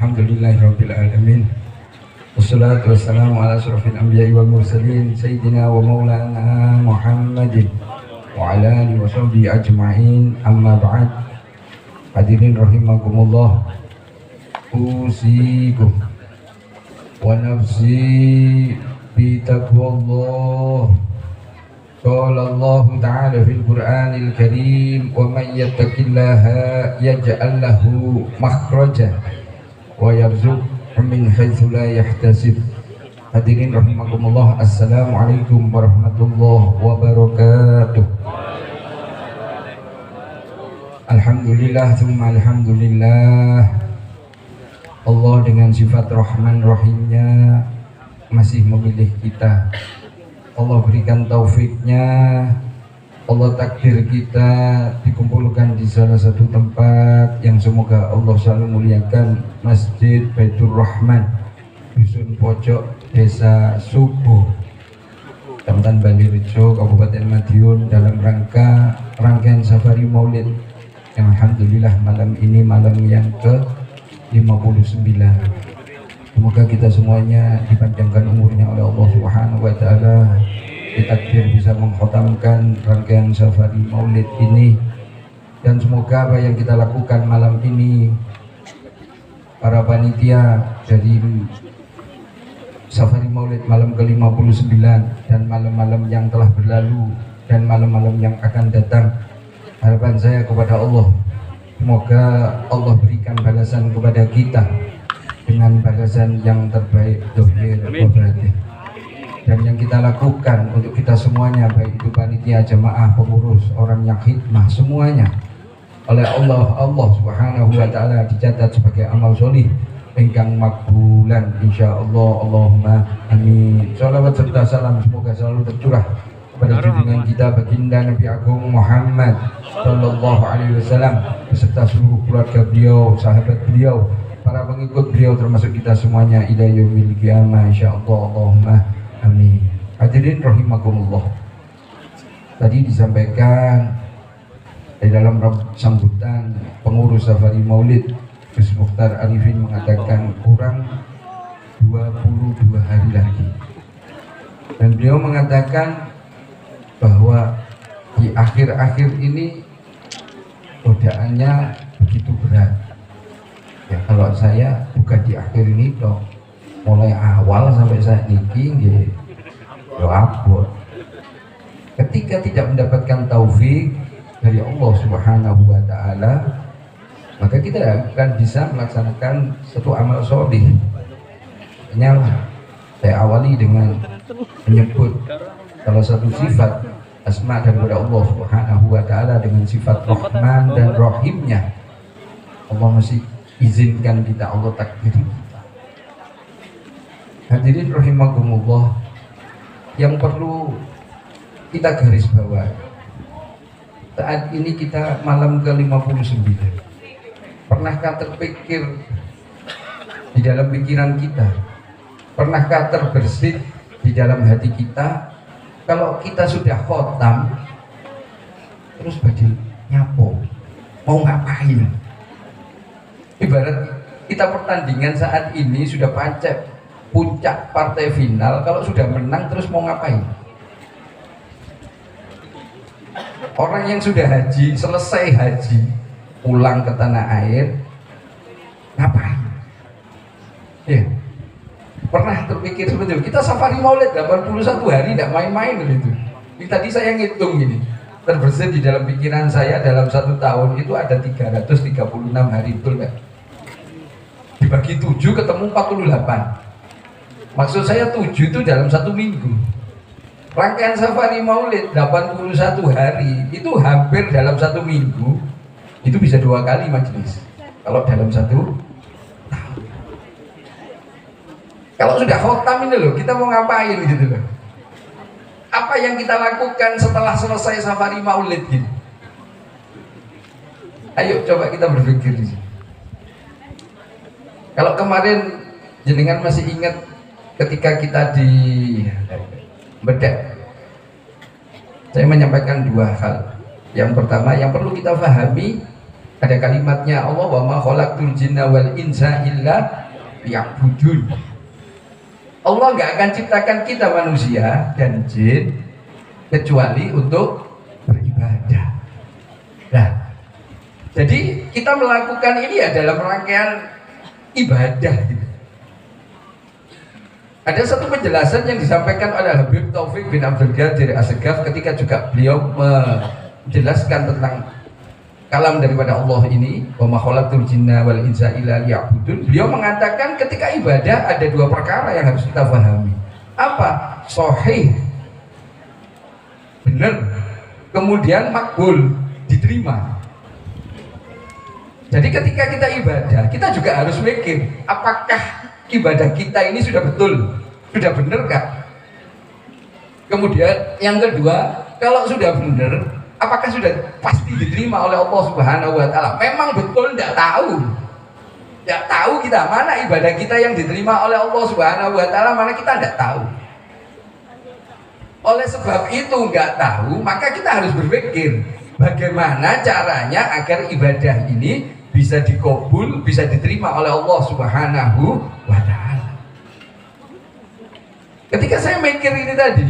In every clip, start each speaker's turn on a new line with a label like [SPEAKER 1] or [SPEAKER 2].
[SPEAKER 1] Alhamdulillahirabbil alamin. Wassalatu wassalamu ala asyrofil anbiya'i wal mursalin sayyidina wa maulana Muhammadin wa ala alihi wa sahbihi ajma'in. Amma ba'd. Hadirin rahimakumullah. Usikum wa nafsi bi taqwallah. Qala Allah Ta'ala fil Qur'anil Karim, wa man yattaqillaha yaj'al lahu makhraja wa yarzuqhu min haitsu la yahtasib. Hadirin rahimakumullah, assalamualaikum warahmatullahi wabarakatuh. Alhamdulillah tsumma alhamdulillah, Allah dengan sifat Rahman Rahimnya masih memilih kita. Allah berikan taufiknya, Allah takdir kita dikumpulkan di salah satu tempat yang semoga Allah selalu muliakan, Masjid Baitur Rahman, Dusun Pojok, Desa Subuh, Kecamatan Balirejo, Kabupaten Madiun, dalam rangka rangkaian safari Maulid yang alhamdulillah malam ini malam yang ke-59. Semoga kita semuanya dipanjangkan umurnya oleh Allah Subhanahu wa Ta'ala, ditakdir bisa mengkhatamkan rangkaian safari Maulid ini, dan semoga apa yang kita lakukan malam ini, para panitia dari safari Maulid malam ke-59 dan malam-malam yang telah berlalu dan malam-malam yang akan datang, harapan saya kepada Allah, semoga Allah berikan balasan kepada kita dengan balasan yang terbaik dohir wa batin. Dan yang kita lakukan untuk kita semuanya, baik itu panitia, jamaah, pengurus, orang yang khidmah, semuanya oleh Allah Subhanahu wa Ta'ala dicatat sebagai amal solih ingkang makbulan insyaallah. Allahumma amin. Shalawat serta salam semoga selalu tercurah kepada junjungan kita baginda Nabi Agung Muhammad sallallahu alaihi wasallam beserta seluruh keluarga beliau, sahabat beliau, para pengikut beliau, termasuk kita semuanya ila yaumil qiyamah insyaallah. Allahumma amin. Hadirin rahimakumullah, tadi disampaikan di dalam sambutan pengurus safari Maulid, Gus Mukhtar Arifin mengatakan kurang 22 hari lagi, dan beliau mengatakan bahwa di akhir-akhir ini godaannya begitu berat. Ya, kalau saya bukan di akhir ini dong, mulai awal sampai saat ini nggih yo abot. Ketika tidak mendapatkan taufik dari Allah Subhanahu wa Ta'ala, maka kita akan bisa melaksanakan satu amal sholih. Saya awali dengan menyebut salah satu sifat asma daripada Allah Subhanahu wa Ta'ala dengan sifat Rahman dan Rahimnya. Allah masih izinkan kita, Allah takdiri kita. Hadirin rahimakumullah, yang perlu kita garis bawahi, saat ini kita malam ke-59. Pernahkah terpikir di dalam pikiran kita, pernahkah terbersit di dalam hati kita, kalau kita sudah khotam terus badil nyapo mau ngapain? Ibarat kita pertandingan saat ini sudah pancet puncak partai final, kalau sudah menang terus mau ngapain? Orang yang sudah haji, selesai haji, pulang ke tanah air, ngapain? Ya, pernah terpikir seperti itu? Kita safari Maulid 81 hari, tidak main-main gitu. Ini tadi saya ngitung gini, terbersit di dalam pikiran saya dalam 1 tahun itu ada 336 hari, betul nggak? Dibagi 7 ketemu 48. Maksud saya 7 itu dalam 1 minggu. Rangkaian safari Maulid 81 hari itu hampir dalam 1 minggu. Itu bisa 2 kali majelis kalau dalam 1 tahun. Kalau sudah khotam ini loh, kita mau ngapain gitu loh. Apa yang kita lakukan setelah selesai safari Maulid gitu? Ayo coba kita berpikir di sini. Kalau kemarin jenengan masih ingat ketika kita di Bedak, saya menyampaikan 2 hal. Yang pertama, yang perlu kita pahami Ada kalimatnya Allah, wa ma khalaqtul jinna wal insa illa liya'budun. Allah nggak akan ciptakan kita manusia dan jin kecuali untuk beribadah. Nah, jadi kita melakukan ini ya dalam rangkaian ibadah gitu. Ada satu penjelasan yang disampaikan oleh Habib Taufik bin Abdul Qadir As-Segaf ketika juga beliau menjelaskan tentang kalam daripada Allah ini, wa ma khalaqtul jinna wal insa illa liya'budun. Beliau mengatakan ketika ibadah ada dua perkara yang harus kita pahami. Apa? Sahih, benar, kemudian makbul, diterima. Jadi ketika kita ibadah, kita juga harus mikir apakah ibadah kita ini sudah betul, sudah benar kah? Kemudian yang kedua, kalau sudah benar, apakah sudah pasti diterima oleh Allah Subhanahu wa Ta'ala? Memang betul tidak tahu, tidak tahu kita mana ibadah kita yang diterima oleh Allah Subhanahu wa Ta'ala, mana kita tidak tahu. Oleh sebab itu nggak tahu, maka kita harus berpikir bagaimana caranya agar ibadah ini bisa dikabul, bisa diterima oleh Allah Subhanahu wa Ta'ala. Ketika saya mikir ini tadi,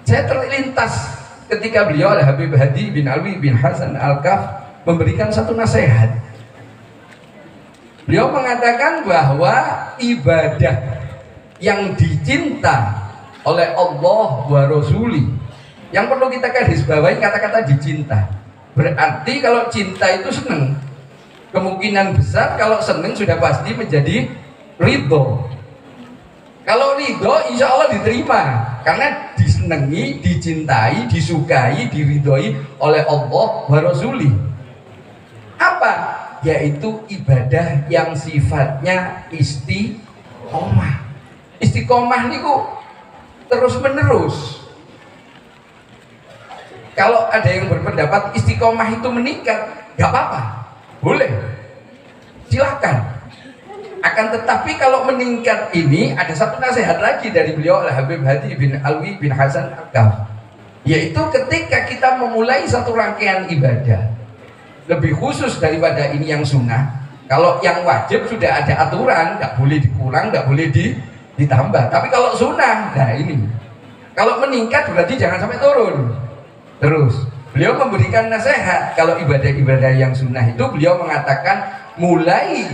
[SPEAKER 1] saya terlintas ketika beliau oleh Habib Hadi bin Alwi bin Hasan Al-Kaf memberikan satu nasihat. Beliau mengatakan bahwa ibadah yang dicinta oleh Allah wa Rasuli, yang perlu kita garis bawahi kata-kata dicinta. Berarti kalau cinta itu senang, kemungkinan besar kalau senang sudah pasti menjadi ridho. Kalau ridho insya Allah diterima, karena disenangi, dicintai, disukai, diridhoi oleh Allah wa Rasuli. Apa? Yaitu ibadah yang sifatnya istiqomah. Istiqomah niku terus menerus. Kalau ada yang berpendapat istiqomah itu meningkat, gak apa-apa, boleh, silakan. Akan tetapi kalau meningkat ini ada satu nasihat lagi dari beliau oleh Habib Hadi bin Alwi bin Hasan Al-Kaf, yaitu ketika kita memulai satu rangkaian ibadah, lebih khusus daripada ini yang sunnah. Kalau yang wajib sudah ada aturan, nggak boleh dikurang, nggak boleh ditambah. Tapi kalau sunnah, nah ini kalau meningkat berarti jangan sampai turun. Terus beliau memberikan nasihat, kalau ibadah-ibadah yang sunnah itu beliau mengatakan mulai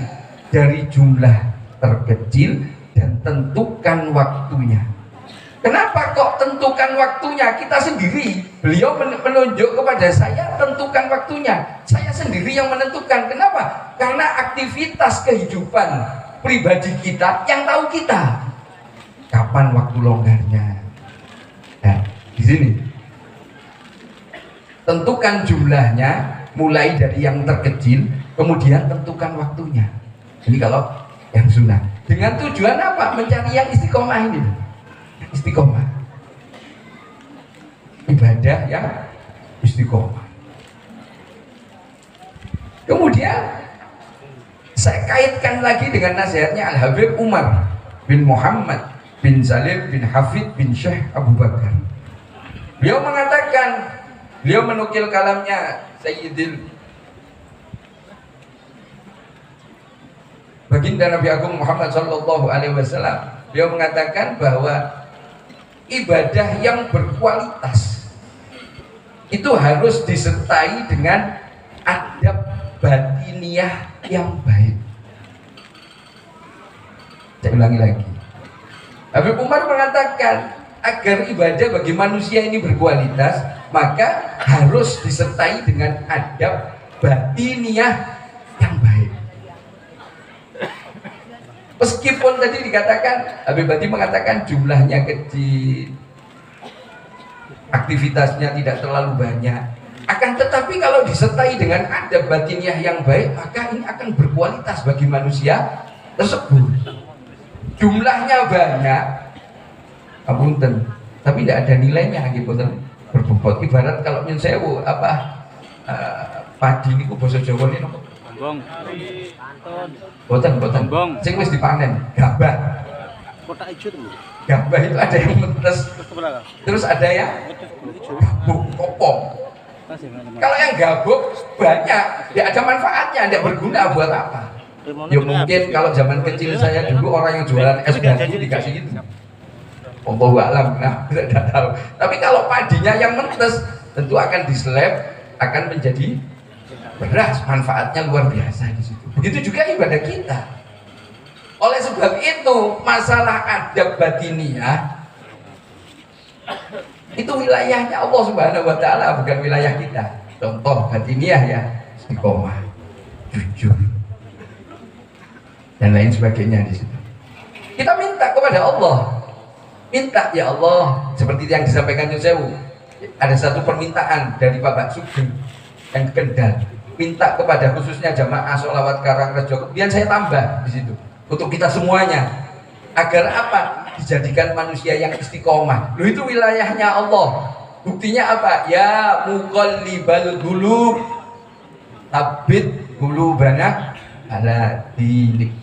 [SPEAKER 1] dari jumlah terkecil dan tentukan waktunya. Kenapa kok tentukan waktunya? Kita sendiri, beliau menunjuk kepada saya, tentukan waktunya. Saya sendiri yang menentukan. Kenapa? Karena aktivitas kehidupan pribadi kita yang tahu kita. Kapan waktu longgarnya? Nah, di sini tentukan jumlahnya mulai dari yang terkecil, kemudian tentukan waktunya. Ini kalau yang sunnah. Dengan tujuan apa? Mencari yang istiqomah ini. Istiqomah. Ibadah yang istiqomah. Kemudian saya kaitkan lagi dengan nasihatnya Al-Habib Umar bin Muhammad bin Salim bin Hafid bin Syekh Abu Bakar. Beliau mengatakan, beliau menukil kalamnya Sayyidil Baginda Nabi Agung Muhammad Sallallahu Alaihi Wasallam. Beliau mengatakan bahwa ibadah yang berkualitas itu harus disertai dengan adab batiniah yang baik. Saya ulangi lagi. Habib Umar mengatakan agar ibadah bagi manusia ini berkualitas, maka harus disertai dengan adab batiniah yang baik. Meskipun tadi dikatakan, Habib Hadi mengatakan jumlahnya kecil, aktivitasnya tidak terlalu banyak, akan tetapi kalau disertai dengan adab batiniah yang baik, maka ini akan berkualitas bagi manusia tersebut. Jumlahnya banyak, apunten, tapi tidak ada nilainya gitu, berbobot. Ibarat kalau nyun sewu padi niku basa Jawa ini bong. Boten. Sing wis dipanen, gabah. Kotak ijo itu. Gabah itu ada yang metes. Terus ada yang kopong. Kalau yang gabuk banyak, tidak ada manfaatnya, tidak berguna buat apa. Ya mungkin kalau zaman kecil saya dulu orang yang jualan es batu dikasih itu. Allahu a'lam, nah tidak tahu. Tapi kalau padinya yang mentes tentu akan diseleb, akan menjadi beras, manfaatnya luar biasa di situ. Begitu juga ibadah kita. Oleh sebab itu masalah adab batiniah itu wilayahnya Allah Subhanahu wa taala, bukan wilayah kita. Contoh batiniah ya, istiqomah, jujur dan lain sebagainya di situ. Kita minta kepada Allah. Minta ya Allah, seperti yang disampaikan Yusewu. Ada satu permintaan dari Bapak Sugeng yang Kendal. Minta kepada khususnya jamaah sholawat Karangrejo. Kemudian saya tambah di situ untuk kita semuanya. Agar apa? Dijadikan manusia yang istiqomah. Loh, itu wilayahnya Allah. Buktinya apa? Ya muqallibal qulub, tabbit qulubana ala dinik.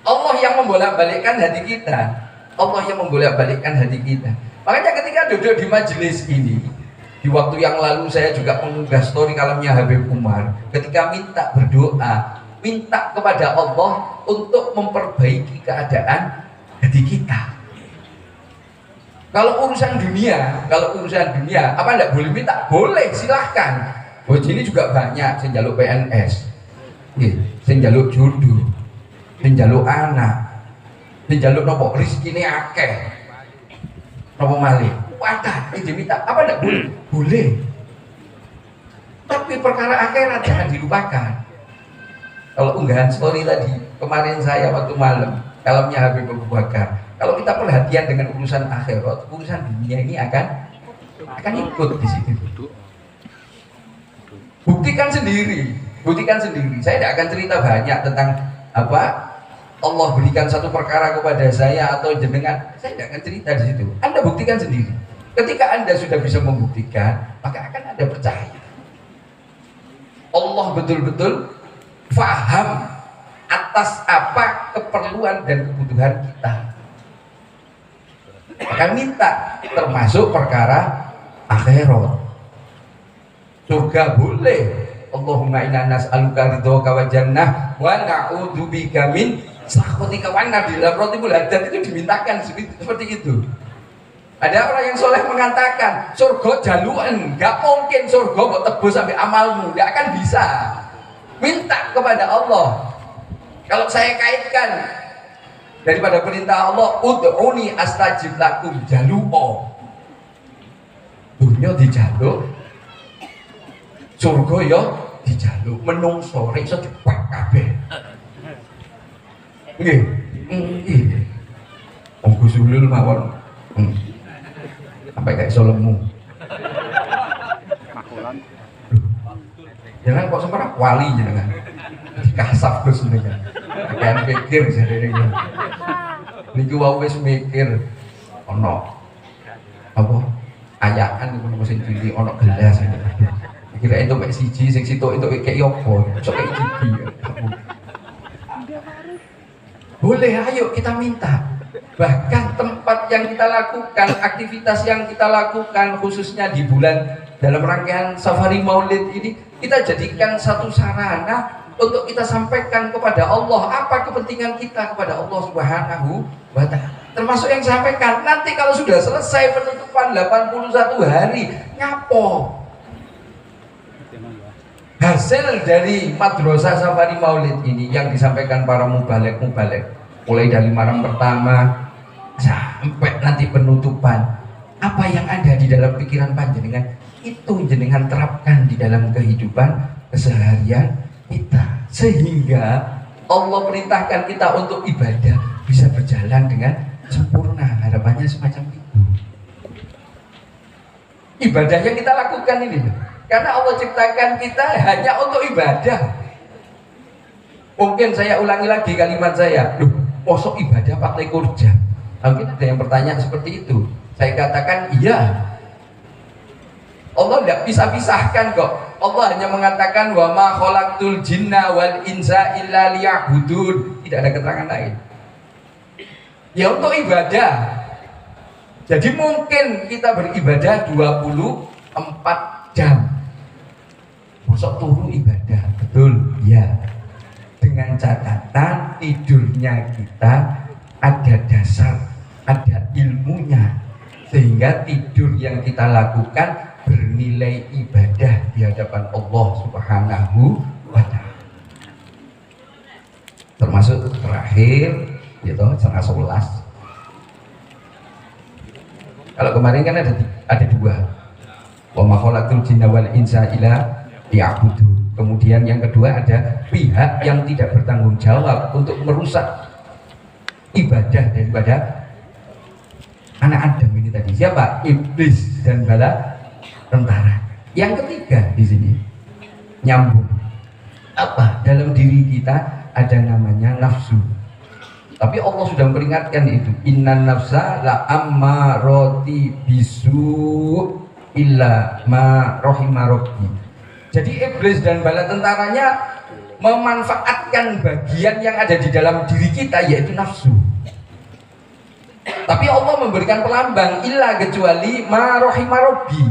[SPEAKER 1] Allah yang membolak-balikkan hati kita. Allah yang membolak-balikkan hati kita. Makanya ketika duduk di majelis ini, di waktu yang lalu saya juga mengunggah story kalamnya Habib Umar. Ketika minta berdoa, minta kepada Allah untuk memperbaiki keadaan hati kita. Kalau urusan dunia, apa enggak boleh minta? Boleh, silahkan. Buat ini juga banyak, saya jaluk PNS, saya jaluk jodoh, saya jaluk anak, saya jaluk nopo rezeki ini akeh, nopo malih. Wadah, ini diminta. Apa enggak boleh? Boleh. Tapi perkara akhirat jangan dilupakan. Kalau unggahan story tadi kemarin saya waktu malam, kalamnya Habib Abu Bakar. Kalau kita perhatian dengan urusan akhirat, urusan dunia ini akan ikut di situ. Buktikan sendiri. Saya tidak akan cerita banyak tentang apa Allah berikan satu perkara kepada saya atau jenengan. Saya tidak akan cerita di situ. Anda buktikan sendiri. Ketika Anda sudah bisa membuktikan, maka akan Anda percaya. Allah betul-betul faham atas apa keperluan dan kebutuhan kita. Maka minta, termasuk perkara akhirat. Surga boleh. Allahumma inna nas'aluka ridhoka wa jannah wa na'udzubika min sakhatika wan nar. Di dalam Rotibul Haddad itu dimintakan seperti itu. Ada orang yang soleh mengatakan surga jaluan, nggak mungkin surga mau tebus sampai amalmu, nggak akan bisa. Minta kepada Allah. Kalau saya kaitkan daripada perintah Allah, ud'uni astajib lakum, jalu'o. Dunia dijaluk, surga ya dijaluk, menungso iso dipek kabeh. Nggih. Nggih. Wong Gusulul mawon. Sampai kayak solemu. Makulan. Jangan kok sembarang wali jangan. Dikasap Gus niku. Kan pikir sadene iki. Niki wae wis mikir ana apa ayakan niku sing cilik ana gelas iki. Kira entuk mek siji sing sitok entuk kek yopo, sok kek iki. Boleh, ayo kita minta. Bahkan tempat yang kita lakukan, aktivitas yang kita lakukan khususnya di bulan dalam rangkaian Safari Maulid ini, kita jadikan satu sarana untuk kita sampaikan kepada Allah apa kepentingan kita kepada Allah Subhanahu wa ta'ala. Termasuk yang sampaikan nanti kalau sudah selesai penutupan 81 hari, nyapo hasil dari madrasah Safari Maulid ini yang disampaikan para mubalek-mubalek, mulai dari malam pertama sampai nanti penutupan, apa yang ada di dalam pikiran panjenengan itu jenengan terapkan di dalam kehidupan keseharian kita, sehingga Allah perintahkan kita untuk ibadah bisa berjalan dengan sempurna. Harapannya semacam itu. Ibadah yang kita lakukan ini, karena Allah ciptakan kita hanya untuk ibadah. Mungkin saya ulangi lagi kalimat saya, loh, mosok ibadah 24 jam. Mungkin ada yang bertanya seperti itu. Saya katakan iya. Allah tidak bisa pisahkan kok. Allah hanya mengatakan wa ma khalaqtul jinna wal insa illa liya'budun. Tidak ada keterangan lain. Ya untuk ibadah. Jadi mungkin kita beribadah 24 jam. Mosok turu ibadah, betul? Ya. Dengan catatan tidurnya kita ada dasar, ada ilmunya, sehingga tidur yang kita lakukan bernilai ibadah di hadapan Allah Subhanahu wa Ta'ala. Termasuk terakhir gitu, setengah 11. Kalau kemarin kan ada dua, wa ma khalaqtul jinna wal insa illa liya'budun. Kemudian yang kedua ada pihak yang tidak bertanggung jawab untuk merusak ibadah daripada anak Adam ini tadi. Siapa? Iblis dan bala tentara. Yang ketiga di sini nyambung. Apa? Dalam diri kita ada namanya nafsu. Tapi Allah sudah memperingatkan itu. Innan nafsa la ammarati bisu illa ma rahima rabbi. Jadi iblis dan bala tentaranya memanfaatkan bagian yang ada di dalam diri kita, yaitu nafsu. Tapi Allah memberikan pelambang illa kecuali ma rahima rabbi.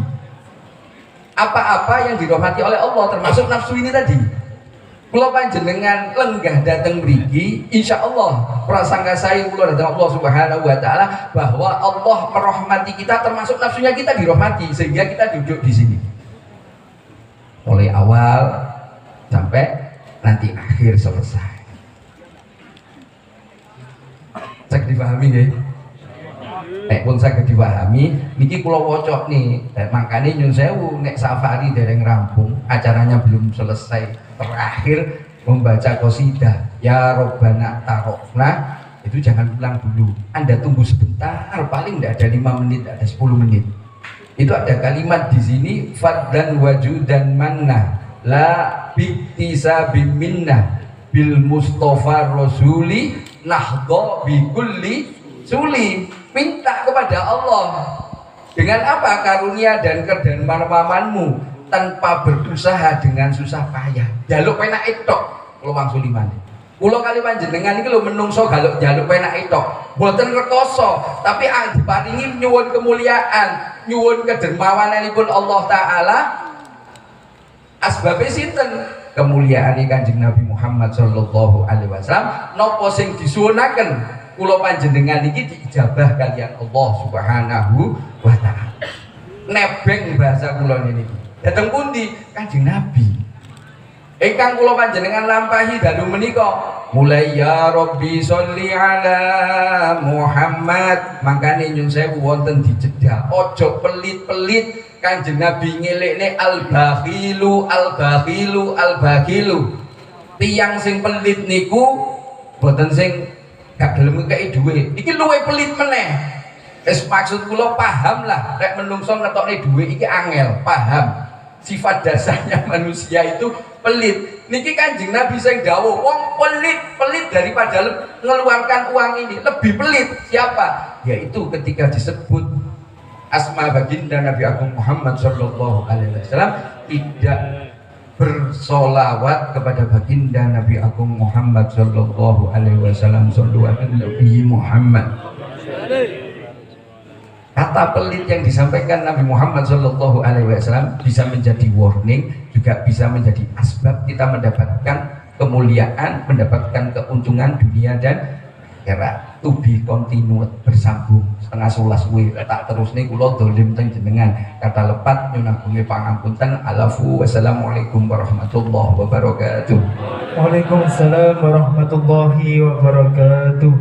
[SPEAKER 1] Apa-apa yang dirahmati oleh Allah, termasuk nafsu ini tadi. Kula panjenengan lenggah dateng mriki, insyaallah prasangka saya kula datang Allah Subhanahu wa Ta'ala bahwa Allah merahmati kita, termasuk nafsunya kita dirahmati, sehingga kita duduk di sini. Mulai awal sampai nanti akhir selesai. Cek dipahami nggih? Nek pun saged dipahami, niki kula waca nih. Makane nyun sewu nek safari dereng rampung, acaranya belum selesai, terakhir membaca qasidah ya Robbana tarokna, itu jangan pulang dulu. Anda tunggu sebentar, paling tidak ada 5 menit, ada 10 menit. Itu ada kalimat di sini fadlan wajudan manna la biktisa biminna bil mustafa rasuli nahdha bi kulli suli. Minta kepada Allah dengan apa? Karunia dan kedermawanmu tanpa berusaha dengan susah payah. Jaluk penak etok kula wangsul limane. Kula kali panjenengan iki lho menungso jaluk penak etok. Mboten rekoso, tapi diparingi nyuwun kemuliaan, nyuwun kedermawananipun Allah Ta'ala. Asbabe sinten? Kemuliaane Kanjeng Nabi Muhammad sallallahu alaihi wasallam. Napa sing disuwunaken kula panjenengan iki diijabah kalian Allah Subhanahu wa Ta'ala. Nebeng bahasa kula niki. Dateng pundi? Kanjeng Nabi. Ingkang kula panjenengan lampahi dalu menika mulai ya Rabbi sholli ala Muhammad. Mangkane nyun sewu wonten dijedah. Ojo pelit-pelit. Kanjeng Nabi ngelekne al-bakhilu al-bakhilu al-bakhilu. Tiyang sing pelit niku boten sing gak gelem ngekeki dhuwit. Iki luwih pelit meneh. Wis maksud kula paham lah, nek menungso ngetokne dhuwit iki angel, paham. Sifat dasarnya manusia itu pelit. Niki Kanjeng Nabi sing dawuh, wong pelit daripada mengeluarkan uang ini, lebih pelit siapa? Yaitu ketika disebut asma baginda Nabi Agung Muhammad sallallahu alaihi wasallam tidak bersolawat kepada baginda Nabi Agung Muhammad sallallahu alaihi wasallam. Sallu ala Nabi Muhammad. Kata pelit yang disampaikan Nabi Muhammad sallallahu alaihi wasallam bisa menjadi warning, juga bisa menjadi asbab kita mendapatkan kemuliaan, mendapatkan keuntungan dunia dan akhirat. To be continued, bersambung. Setengah 11 tak terus nih kula dolim teng jenengan kata lepat nyun agunge pangapunten. Alafu wassalamualaikum warahmatullahi wabarakatuh.
[SPEAKER 2] Waalaikumsalam warahmatullahi wabarakatuh.